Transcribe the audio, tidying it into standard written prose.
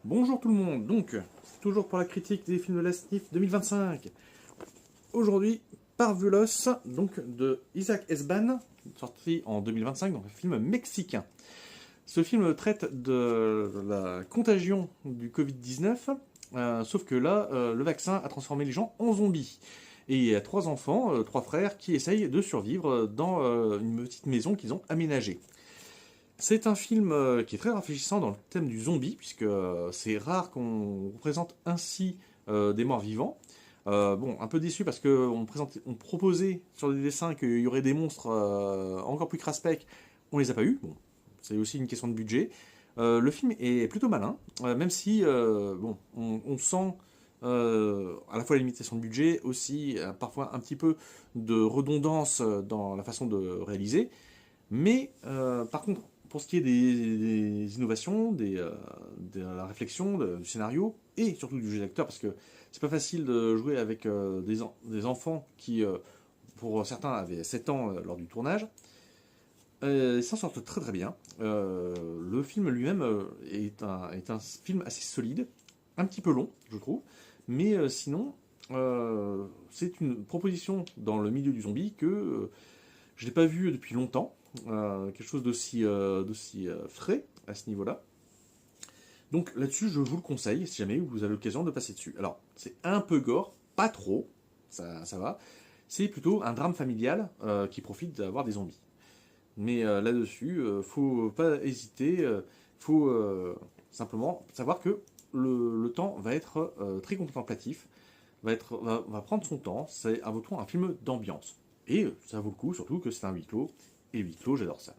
Bonjour tout le monde, donc, toujours pour la critique des films de la SNIF 2025. Aujourd'hui, Parvulos, donc de Isaac Esban, sorti en 2025, donc un film mexicain. Ce film traite de la contagion du Covid-19, sauf que là, le vaccin a transformé les gens en zombies. Et il y a trois enfants, trois frères, qui essayent de survivre dans une petite maison qu'ils ont aménagée. C'est un film qui est très rafraîchissant dans le thème du zombie, puisque c'est rare qu'on représente ainsi des morts vivants. Bon, un peu déçu parce qu'on on proposait sur des dessins qu'il y aurait des monstres encore plus craspec, on les a pas eu. Bon, c'est aussi une question de budget. Le film est plutôt malin, même si bon, on sent à la fois la limitation de budget, aussi parfois un petit peu de redondance dans la façon de réaliser. Mais par contre, pour ce qui est des innovations, de la réflexion, du scénario et surtout du jeu d'acteur, parce que c'est pas facile de jouer avec des enfants qui, pour certains, avaient 7 ans lors du tournage, ils s'en sortent très très bien. Le film lui-même est un film assez solide, un petit peu long, je trouve, mais sinon, c'est une proposition dans le milieu du zombie que je n'ai pas vu depuis longtemps. Quelque chose d'aussi frais à ce niveau-là. Donc là-dessus, je vous le conseille si jamais vous avez l'occasion de passer dessus. Alors, c'est un peu gore, pas trop, ça va. C'est plutôt un drame familial qui profite d'avoir des zombies. Mais là-dessus, faut pas hésiter, faut simplement savoir que le temps va être très contemplatif, va prendre son temps, c'est avant tout un film d'ambiance. Et ça vaut le coup, surtout que c'est un huis clos, et huis clos, j'adore ça.